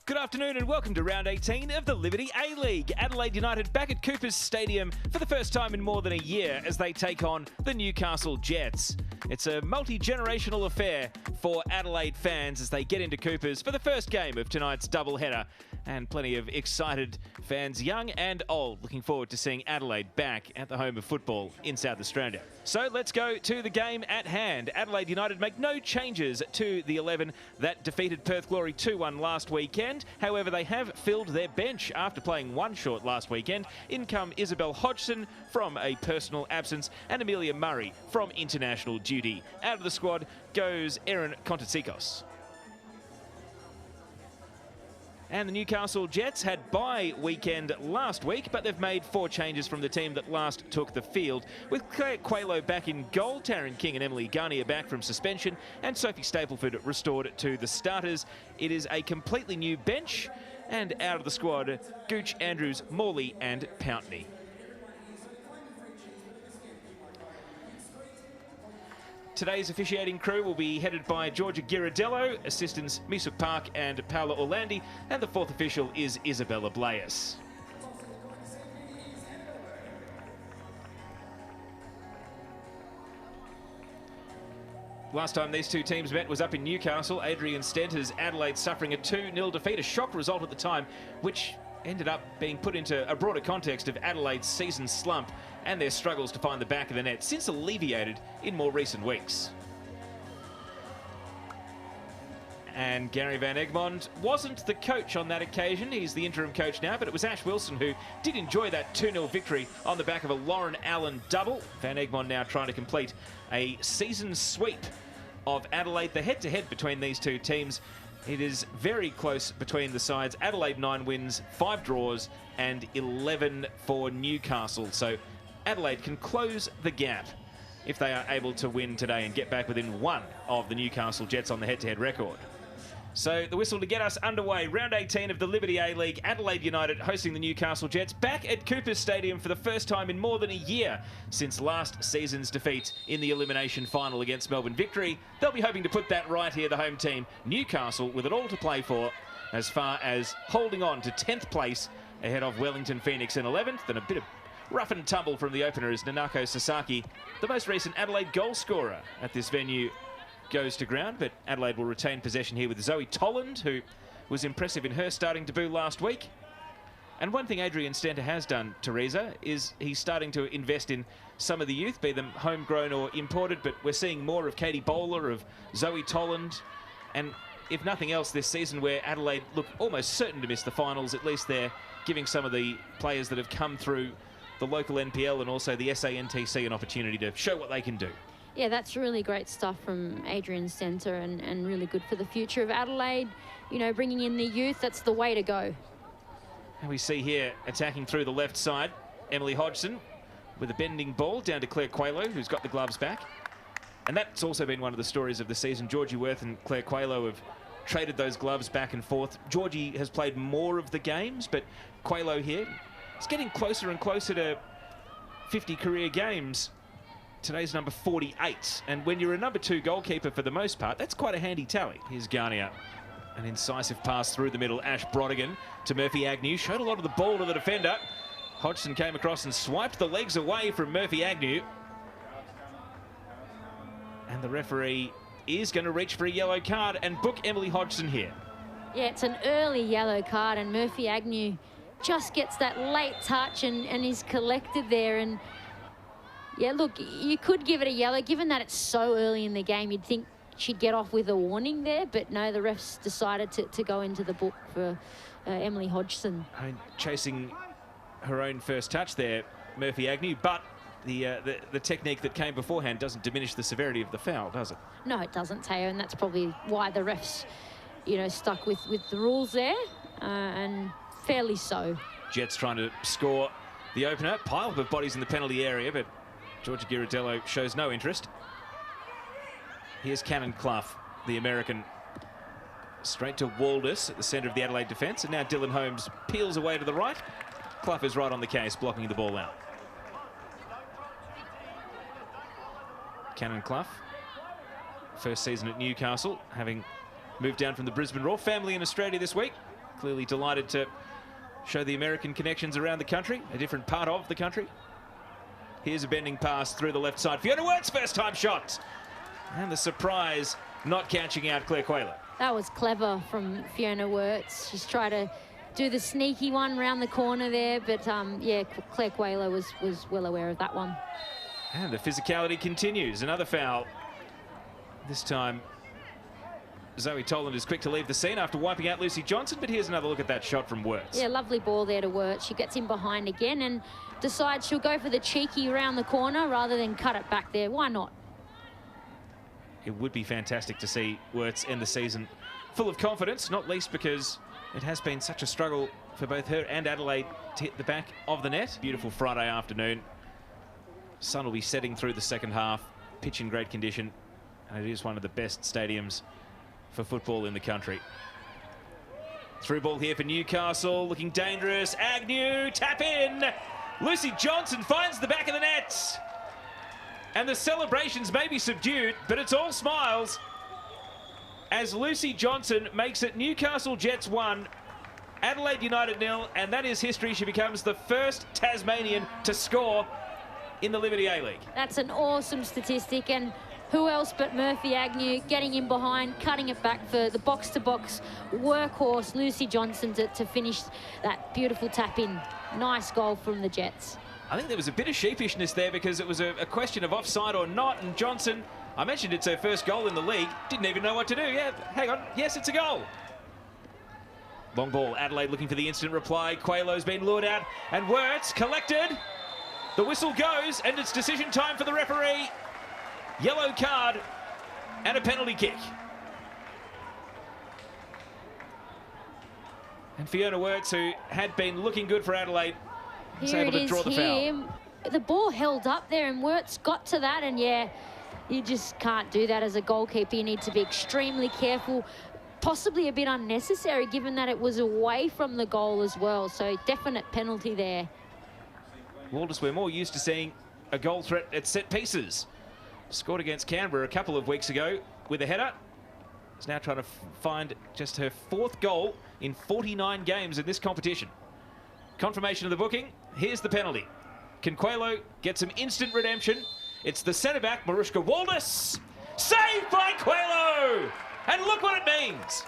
Good afternoon and welcome to round 18 of the Liberty A-League. Adelaide United back at Coopers Stadium for the first time in more than a year as they take on the Newcastle Jets. It's a multi-generational affair for Adelaide fans as they get into Coopers for the first game of tonight's doubleheader. And plenty of excited fans, young and old, looking forward to seeing Adelaide back at the home of football in South Australia. So let's go to the game at hand. Adelaide United make no changes to the 11 that defeated Perth Glory 2-1 last weekend. However, they have filled their bench after playing one short last weekend. In come Isabel Hodgson from a personal absence and Amelia Murray from international duty. Out of the squad goes Erin Kontatsikos. And the Newcastle Jets had bye weekend last week, but they've made 4 changes from the team that last took the field. With Claire Quaylo back in goal, Taryn King and Emily Garnier back from suspension, and Sophie Stapleford restored to the starters. It is a completely new bench, and out of the squad, Gooch, Andrews, Morley and Pountney. Today's officiating crew will be headed by Georgia Ghirardello, assistants Misuk Park and Paola Orlandi, and the fourth official is Isabella Blais. Last time these two teams met was up in Newcastle. Adrian Stenter's Adelaide suffering a 2-0 defeat, a shock result at the time, which ended up being put into a broader context of Adelaide's season slump and their struggles to find the back of the net, since alleviated in more recent weeks. And Gary Van Egmond wasn't the coach on that occasion. He's the interim coach now, but it was Ash Wilson who did enjoy that 2-0 victory on the back of a Lauren Allen double. Van Egmond now trying to complete a season sweep of Adelaide. The head-to-head between these two teams, it is very close between the sides. Adelaide 9 wins, 5 draws and 11 for Newcastle. So Adelaide can close the gap if they are able to win today and get back within 1 of the Newcastle Jets on the head-to-head record. So the whistle to get us underway. Round 18 of the Liberty A-League. Adelaide United hosting the Newcastle Jets back at Coopers Stadium for the first time in more than a year since last season's defeat in the elimination final against Melbourne Victory. They'll be hoping to put that right here, the home team. Newcastle with it all to play for as far as holding on to 10th place ahead of Wellington Phoenix in 11th. And a bit of rough and tumble from the opener is Nanako Sasaki, the most recent Adelaide goal scorer at this venue, goes to ground, but Adelaide will retain possession here with Zoe Tolland, who was impressive in her starting debut last week. And one thing Adrian Stenter has done, Teresa, is he's starting to invest in some of the youth, be them homegrown or imported, but we're seeing more of Katie Bowler, of Zoe Tolland, and if nothing else this season where Adelaide look almost certain to miss the finals, at least they're giving some of the players that have come through the local NPL and also the SANTC an opportunity to show what they can do. Yeah, that's really great stuff from Adrian Stenter and really good for the future of Adelaide. You know, bringing in the youth, that's the way to go. And we see here, attacking through the left side, Emily Hodgson with a bending ball down to Claire Quaylo, who's got the gloves back. And that's also been one of the stories of the season. Georgie Worth and Claire Quaylo have traded those gloves back and forth. Georgie has played more of the games, but Quaylo here is getting closer and closer to 50 career games. Today's number 48, and when you're a number 2 goalkeeper for the most part, that's quite a handy tally. Here's Garnier, an incisive pass through the middle. Ash Brodigan to Murphy Agnew, showed a lot of the ball to the defender. Hodgson came across and swiped the legs away from Murphy Agnew. And the referee is going to reach for a yellow card and book Emily Hodgson here. Yeah, it's an early yellow card, and Murphy Agnew just gets that late touch and is collected there. And yeah, look, you could give it a yellow. Given that it's so early in the game, you'd think she'd get off with a warning there. But no, the refs decided to go into the book for Emily Hodgson. I mean, chasing her own first touch there, Murphy Agnew. But the technique that came beforehand doesn't diminish the severity of the foul, does it? No, it doesn't, Teo. And that's probably why the refs, you know, stuck with the rules there. And fairly so. Jets trying to score the opener. Pile of bodies in the penalty area, but Georgia Ghirardello shows no interest. Here's Cannon Clough, the American, straight to Waldus at the centre of the Adelaide defence. And now Dylan Holmes peels away to the right. Clough is right on the case, blocking the ball out. Cannon Clough, first season at Newcastle, having moved down from the Brisbane Roar. Family in Australia this week. Clearly delighted to show the American connections around the country, a different part of the country. Here's a bending pass through the left side. Fiona Wirtz' first time shot. And the surprise, not catching out Claire Quayler. That was clever from Fiona Wirtz. She's tried to do the sneaky one round the corner there, but yeah, Claire Quayler was well aware of that one. And the physicality continues. Another foul. This time, Zoe Toland is quick to leave the scene after wiping out Lucy Johnson, but here's another look at that shot from Wirtz. Yeah, lovely ball there to Wirtz. She gets in behind again and decides she'll go for the cheeky around the corner rather than cut it back there. Why not? It would be fantastic to see Wirtz end the season full of confidence, not least because it has been such a struggle for both her and Adelaide to hit the back of the net. Beautiful Friday afternoon. Sun will be setting through the second half. Pitch in great condition, and it is one of the best stadiums for football in the country. Through ball here for Newcastle, looking dangerous. Agnew, tap in. Lucy Johnson finds the back of the net. And the celebrations may be subdued, but it's all smiles as Lucy Johnson makes it Newcastle Jets 1, Adelaide United 0, and that is history. She becomes the first Tasmanian to score in the Liberty A-League. That's an awesome statistic, and who else but Murphy Agnew getting in behind, cutting it back for the box-to-box workhorse Lucy Johnson to finish that beautiful tap-in. Nice goal from the Jets. I think there was a bit of sheepishness there because it was a question of offside or not, and Johnson, I mentioned it's her first goal in the league, didn't even know what to do. Yeah, hang on, yes, it's a goal. Long ball, Adelaide looking for the instant reply. Quaylo's been lured out, and Wirtz collected. The whistle goes, and it's decision time for the referee. Yellow card and a penalty kick. And Fiona Wirtz, who had been looking good for Adelaide, was able to draw the foul. The ball held up there, and Wirtz got to that, and yeah, you just can't do that as a goalkeeper. You need to be extremely careful, possibly a bit unnecessary given that it was away from the goal as well, so definite penalty there. Walters, we're more used to seeing a goal threat at set pieces. Scored against Canberra a couple of weeks ago with a header. Is now trying to find just her 4th goal in 49 games in this competition. Confirmation of the booking. Here's the penalty. Can Quaylo get some instant redemption? It's the centre-back, Marushka Walters. Saved by Quaylo! And look what it means.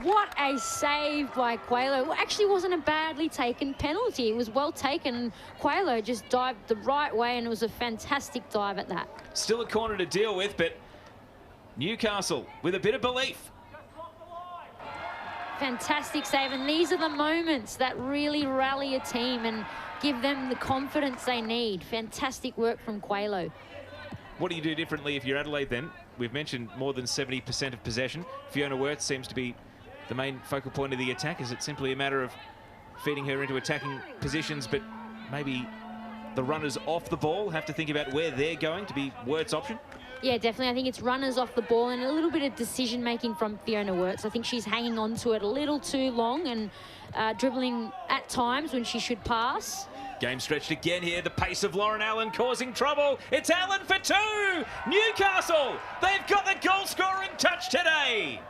What a save by Quaylo. It actually wasn't a badly taken penalty. It was well taken. Quaylo just dived the right way, and it was a fantastic dive at that. Still a corner to deal with, but Newcastle with a bit of belief. Fantastic save, and these are the moments that really rally a team and give them the confidence they need. Fantastic work from Quaylo. What do you do differently if you're Adelaide then? We've mentioned more than 70% of possession. Fiona Wirtz seems to be the main focal point of the attack. Is it simply a matter of feeding her into attacking positions, but maybe the runners off the ball have to think about where they're going to be Wirtz's option? Yeah, definitely. I think it's runners off the ball and a little bit of decision-making from Fiona Wirtz. I think she's hanging on to it a little too long and dribbling at times when she should pass. Game stretched again here. The pace of Lauren Allen causing trouble. It's Allen for 2! Newcastle! They've got the goal-scoring touch today!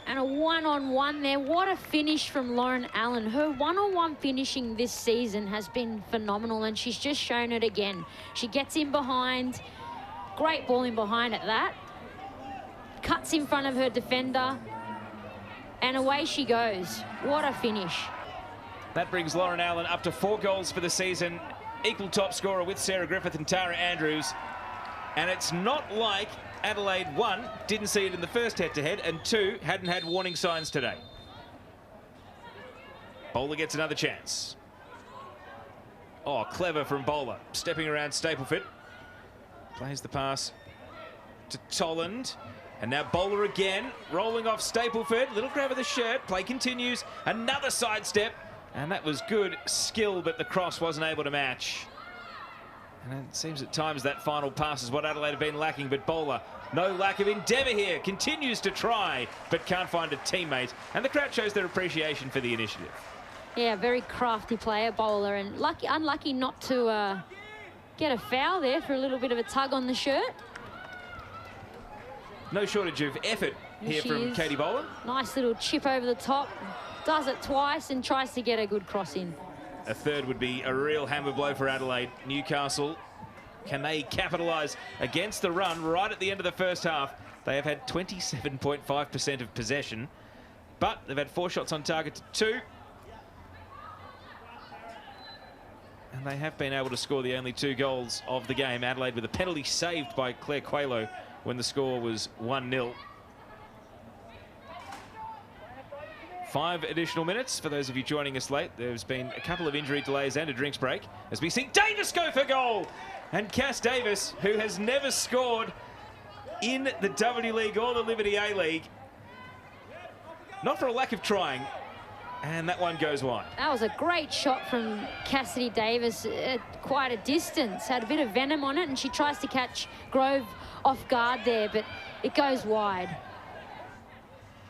And a one-on-one there. What a finish from Lauren Allen. Her one-on-one finishing this season has been phenomenal, and she's just shown it again. She gets in behind. Great ball in behind at that. Cuts in front of her defender. And away she goes. What a finish. That brings Lauren Allen up to 4 goals for the season. Equal top scorer with Sarah Griffith and Tara Andrews. And it's not like Adelaide, 1, didn't see it in the first head-to-head, and 2, hadn't had warning signs today. Bowler gets another chance. Oh, clever from Bowler. Stepping around Stapleford. Plays the pass to Toland. And now Bowler again, rolling off Stapleford. Little grab of the shirt. Play continues. Another sidestep. And that was good skill, but the cross wasn't able to match. And it seems at times that final pass is what Adelaide have been lacking, but Bowler, no lack of endeavour here, continues to try, but can't find a teammate. And the crowd shows their appreciation for the initiative. Yeah, very crafty player, Bowler, and unlucky not to get a foul there for a little bit of a tug on the shirt. No shortage of effort here from Katie Bowler. Nice little chip over the top. Does it twice and tries to get a good cross in. A third would be a real hammer blow for Adelaide. Newcastle, can they capitalise against the run right at the end of the first half? They have had 27.5% of possession, but they've had 4 shots on target to 2. And they have been able to score the only 2 goals of the game. Adelaide with a penalty saved by Claire Coelho when the score was 1-0. 5 additional minutes for those of you joining us late. There's been a couple of injury delays and a drinks break as we see Davis go for goal. And Cass Davis, who has never scored in the W League or the Liberty A League, not for a lack of trying, and that one goes wide. That was a great shot from Cassidy Davis at quite a distance. Had a bit of venom on it, and she tries to catch Grove off guard there, but it goes wide.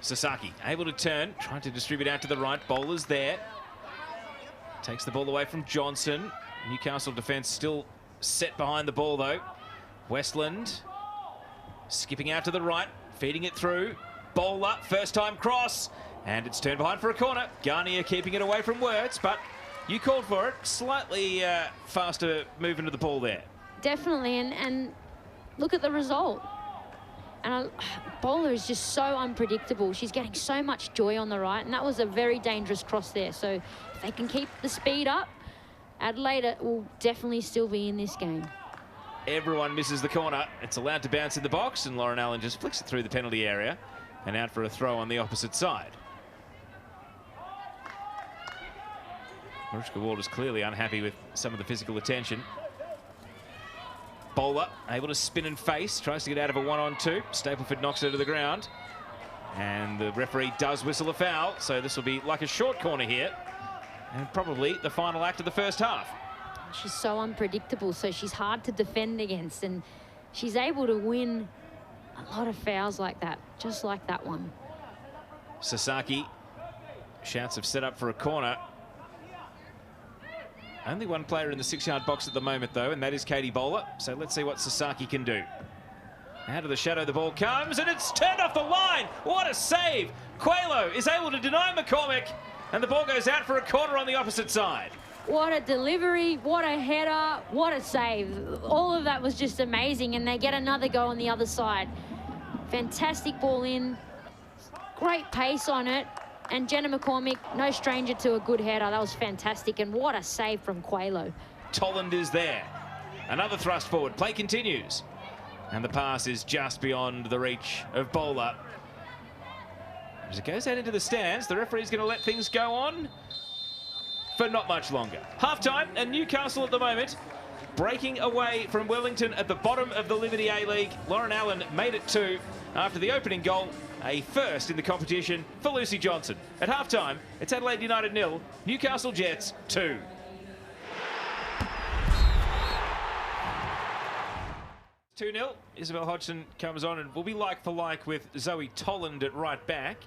Sasaki able to turn, trying to distribute out to the right. Bowler's there. Takes the ball away from Johnson. Newcastle defence still set behind the ball, though. Westland skipping out to the right, feeding it through. Bowler, first time cross, and it's turned behind for a corner. Garnier keeping it away from Wirtz, but you called for it. Slightly faster movement of the ball there. Definitely, and look at the result. And Bowler is just so unpredictable. She's getting so much joy on the right, and that was a very dangerous cross there. So if they can keep the speed up, Adelaide will definitely still be in this game. Everyone misses the corner. It's allowed to bounce in the box, and Lauren Allen just flicks it through the penalty area and out for a throw on the opposite side. Mariska Ward is clearly unhappy with some of the physical attention. Bowler able to spin and face, tries to get out of a 1-on-2. Stapleford knocks her to the ground, and the referee does whistle a foul, so this will be like a short corner here, and probably the final act of the first half. She's so unpredictable, so she's hard to defend against, and she's able to win a lot of fouls like that, just like that one. Sasaki, shouts have set up for a corner. Only one player in the 6-yard box at the moment, though, and that is Katie Bowler. So let's see what Sasaki can do. Out of the shadow the ball comes, and it's turned off the line. What a save. Coelho is able to deny McCormick, and the ball goes out for a corner on the opposite side. What a delivery, what a header, what a save. All of that was just amazing, and they get another go on the other side. Fantastic ball in, great pace on it. And Jenna McCormick, no stranger to a good header. That was fantastic. And what a save from Coelho. Tolland is there. Another thrust forward. Play continues. And the pass is just beyond the reach of Bowler. As it goes out into the stands, the referee's going to let things go on for not much longer. Half-time, and Newcastle at the moment breaking away from Wellington at the bottom of the Liberty A-League. Lauren Allen made it 2 after the opening goal. A first in the competition for Lucy Johnson. At halftime, it's Adelaide United 0, Newcastle Jets 2. Two 2-0. Isabel Hodgson comes on and will be like for like with Zoe Tolland at right back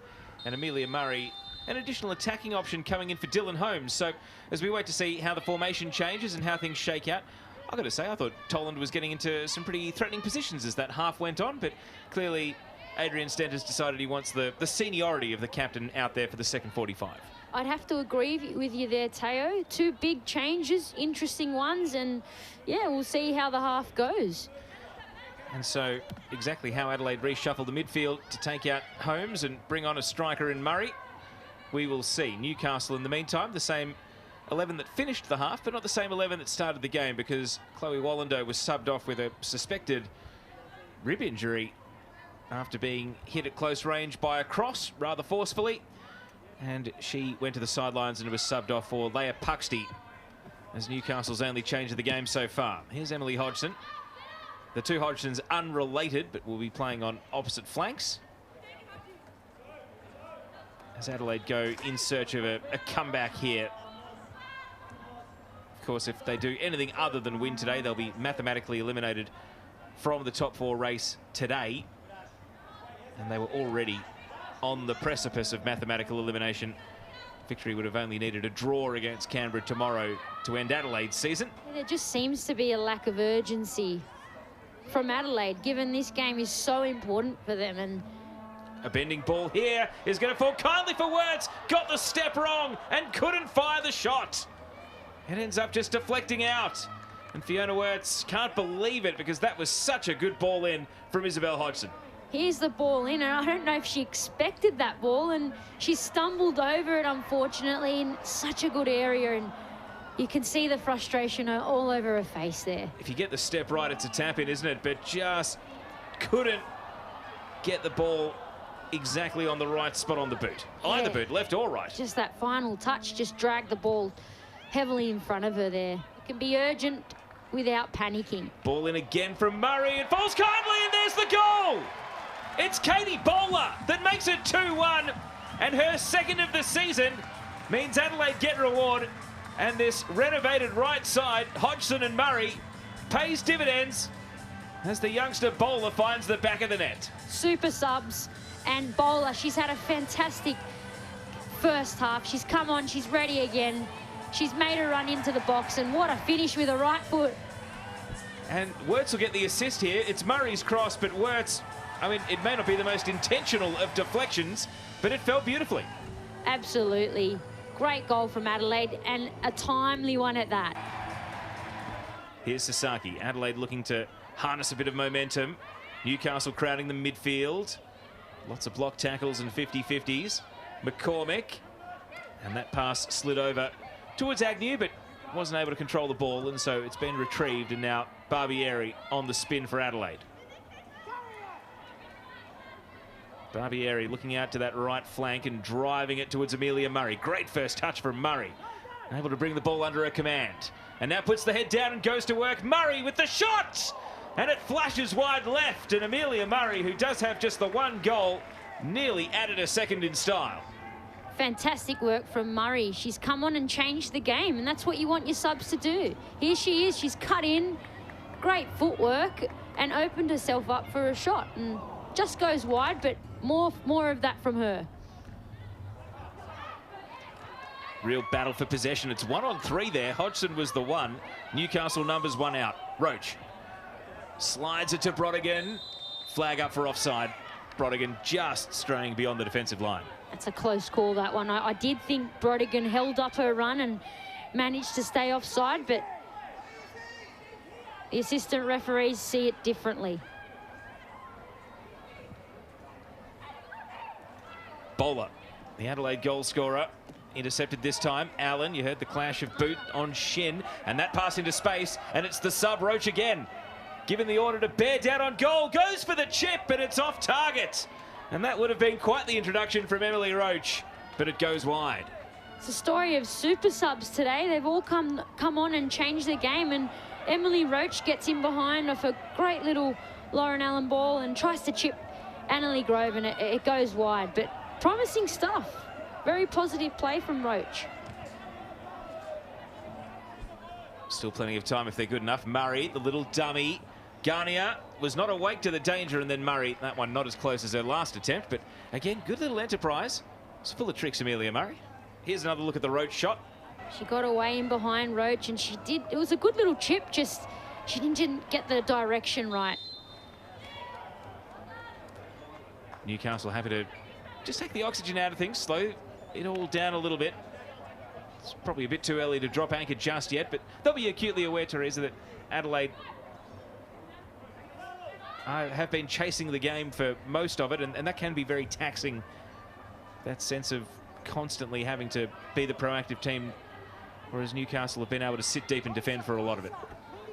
and Amelia Murray. An additional attacking option coming in for Dylan Holmes. So as we wait to see how the formation changes and how things shake out, I've got to say I thought Tolland was getting into some pretty threatening positions as that half went on, but clearly Adrian Stent has decided he wants the seniority of the captain out there for the second 45. I'd have to agree with you there, Teo. 2 big changes, interesting ones, and yeah, we'll see how the half goes. And so exactly how Adelaide reshuffle the midfield to take out Holmes and bring on a striker in Murray, we will see. Newcastle in the meantime, the same 11 that finished the half, but not the same 11 that started the game, because Chloe Wallando was subbed off with a suspected rib injury after being hit at close range by a cross rather forcefully, and she went to the sidelines and was subbed off for Leah Puxty as Newcastle's only change of the game so far. Here's Emily Hodgson. The two Hodgsons unrelated, but will be playing on opposite flanks as Adelaide go in search of a comeback here. Of course, if they do anything other than win today, they'll be mathematically eliminated from the top 4 race today. And they were already on the precipice of mathematical elimination. Victory would have only needed a draw against Canberra tomorrow to end Adelaide's season. There just seems to be a lack of urgency from Adelaide, given this game is so important for them. And A bending ball here is going to fall kindly for Wirtz. Got the step wrong and couldn't fire the shot. It ends up just deflecting out. And Fiona Wirtz can't believe it because that was such a good ball in from Isabel Hodgson. Here's the ball in, and I don't know if she expected that ball, and she stumbled over it, unfortunately, in such a good area, and you can see the frustration all over her face there. If you get the step right, it's a tap-in, isn't it? But just couldn't get the ball exactly on the right spot on the boot. Yeah. Either boot, left or right. Just that final touch just dragged the ball heavily in front of her there. It can be urgent without panicking. Ball in again from Murray. It falls kindly, and there's the goal! It's Katie Bowler that makes it 2-1, and her second of the season means Adelaide get reward, and this renovated right side, Hodgson and Murray, pays dividends as the youngster Bowler finds the back of the net. Super subs, and Bowler, she's had a fantastic first half. She's come on, she's ready again. She's made a run into the box, and what a finish with a right foot. And Wirtz will get the assist here. It's Murray's cross, but Wirtz, I mean, it may not be the most intentional of deflections, but it fell beautifully. Absolutely. Great goal from Adelaide, and a timely one at that. Here's Sasaki. Adelaide looking to harness a bit of momentum. Newcastle crowding the midfield. Lots of block tackles and 50-50s. McCormick. And that pass slid over towards Agnew, but wasn't able to control the ball, and so it's been retrieved, and now Barbieri on the spin for Adelaide. Barbieri looking out to that right flank and driving it towards Amelia Murray. Great first touch from Murray. Able to bring the ball under her command. And now puts the head down and goes to work. Murray with the shot! And it flashes wide left. And Amelia Murray, who does have just the one goal, nearly added a second in style. Fantastic work from Murray. She's come on and changed the game, and that's what you want your subs to do. Here she is. She's cut in. Great footwork and opened herself up for a shot. And just goes wide, but more of that from her. Real battle for possession. It's 1-on-3 there. Hodgson was the one. Newcastle numbers one out. Roach slides it to Brodigan. Flag up for offside. Brodigan just straying beyond the defensive line. That's a close call, that one. I did think Brodigan held up her run and managed to stay offside, but the assistant referees see it differently. Bowler, the Adelaide goal scorer, intercepted this time. Allen, you heard the clash of boot on shin, and that pass into space, and it's the sub Roach again. Given the order to bear down on goal, goes for the chip, but it's off target. And that would have been quite the introduction from Emily Roach, but it goes wide. It's a story of super subs today. They've all come on and changed the game, and Emily Roach gets in behind off a great little Lauren Allen ball and tries to chip Annalie Grove, and it goes wide. But promising stuff. Very positive play from Roach. Still plenty of time if they're good enough. Murray, the little dummy. Garnier was not awake to the danger, and then Murray, that one not as close as her last attempt, but again, good little enterprise. It's full of tricks, Amelia Murray. Here's another look at the Roach shot. She got away in behind Roach, and she did. It was a good little chip, just she didn't get the direction right. Newcastle happy to just take the oxygen out of things, slow it all down a little bit. It's probably a bit too early to drop anchor just yet, but they'll be acutely aware, Teresa, that Adelaide have been chasing the game for most of it, and that can be very taxing, that sense of constantly having to be the proactive team, whereas Newcastle have been able to sit deep and defend for a lot of it.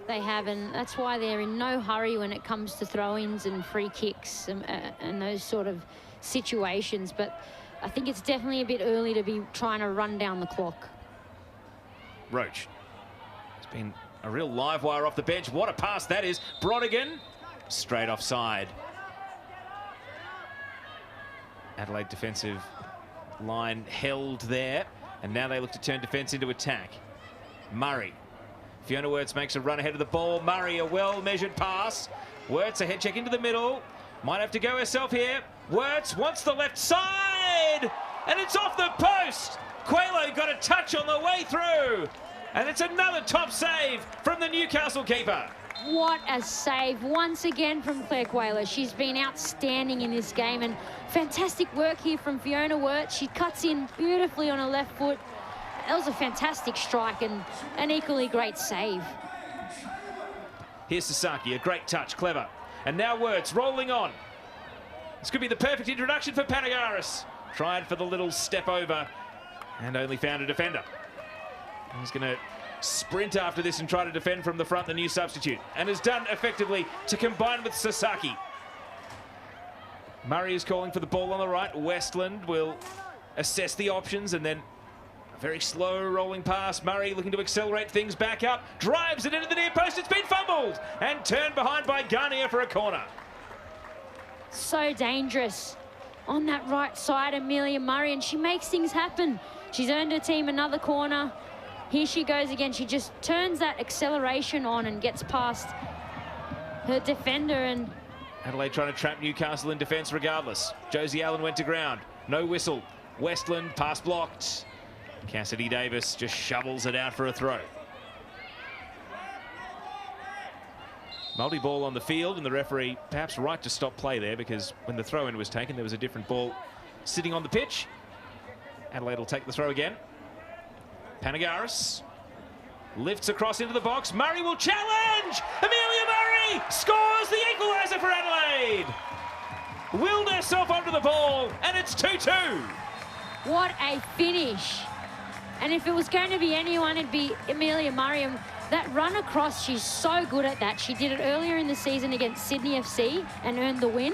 They have, and that's why they're in no hurry when it comes to throw-ins and free kicks and those sort of situations, but I think it's definitely a bit early to be trying to run down the clock. Roach. It's been a real live wire off the bench. What a pass that is. Brodigan, straight offside. Adelaide defensive line held there, and now they look to turn defence into attack. Murray. Fiona Wirtz makes a run ahead of the ball. Murray, a well-measured pass. Wirtz, a head check into the middle. Might have to go herself here. Wirtz wants the left side, and it's off the post. Coelho got a touch on the way through, and it's another top save from the Newcastle keeper. what a save once again from Claire Quayler. She's been outstanding in this game, and fantastic work here from Fiona Wirtz. She cuts in beautifully on her left foot. That was a fantastic strike and an equally great save. Here's Sasaki, a great touch, clever. And now Wirtz rolling on. This could be the perfect introduction for Panagaris. Tried for the little step over and only found a defender. He's going to sprint after this and try to defend from the front, the new substitute, and has done effectively to combine with Sasaki. Murray is calling for the ball on the right. Westland will assess the options and then a very slow rolling pass. Murray looking to accelerate things back up, drives it into the near post. It's been fumbled and turned behind by Garnier for a corner. So dangerous on that right side, Amelia Murray, and she makes things happen. She's earned her team another corner. Here she goes again. She just turns that acceleration on and gets past her defender. And Adelaide trying to trap Newcastle in defence regardless. Josie Allen went to ground. No whistle. Westland, pass blocked. Cassidy Davis just shovels it out for a throw. Multi-ball on the field, and the referee perhaps right to stop play there, because when the throw-in was taken, there was a different ball sitting on the pitch. Adelaide will take the throw again. Panagaris lifts across into the box. Murray will challenge! Amelia Murray scores the equaliser for Adelaide! Willed herself onto the ball, and it's 2-2. what a finish. And if it was going to be anyone, it'd be Amelia Murray. That run across, she's so good at that. She did it earlier in the season against Sydney FC and earned the win.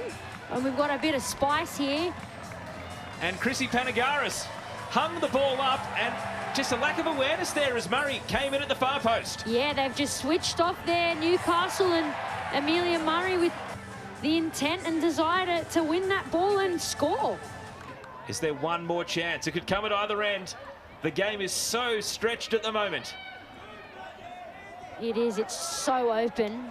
And we've got a bit of spice here. And Chrissy Panagaris hung the ball up, and just a lack of awareness there as Murray came in at the far post. Yeah, they've just switched off there, Newcastle, and Amelia Murray with the intent and desire to win that ball and score. Is there one more chance? It could come at either end. The game is so stretched at the moment. It is, it's so open.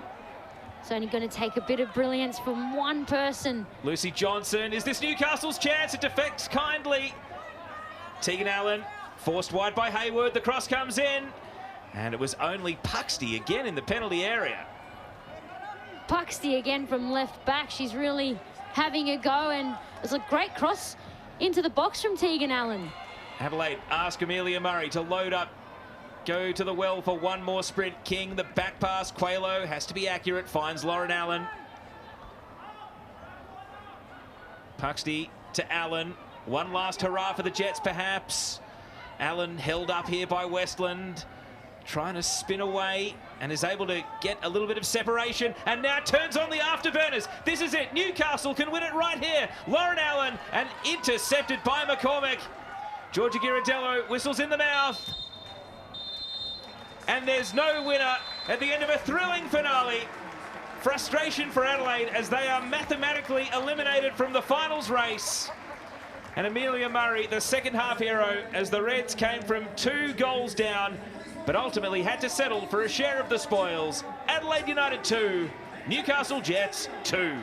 It's only going to take a bit of brilliance from one person. Lucy Johnson, is this Newcastle's chance? It deflects kindly. Tegan Allen forced wide by Hayward. The cross comes in, and it was only Puxty again in the penalty area. Puxty again from left back. She's really having a go, and it's a great cross into the box from Tegan Allen. Adelaide ask Amelia Murray to load up, go to the well for one more sprint. King, the back pass. Quaylo has to be accurate, finds Lauren Allen. Puxty to Allen. One last hurrah for the Jets, perhaps. Allen held up here by Westland, trying to spin away, and is able to get a little bit of separation, and now turns on the afterburners. This is it. Newcastle can win it right here. Lauren Allen, and intercepted by McCormick. Georgia Ghirardello whistles in the mouth. And there's no winner at the end of a thrilling finale. Frustration for Adelaide as they are mathematically eliminated from the finals race. And Amelia Murray, the second half hero, as the Reds came from 2 goals down, but ultimately had to settle for a share of the spoils. Adelaide United 2, Newcastle Jets 2.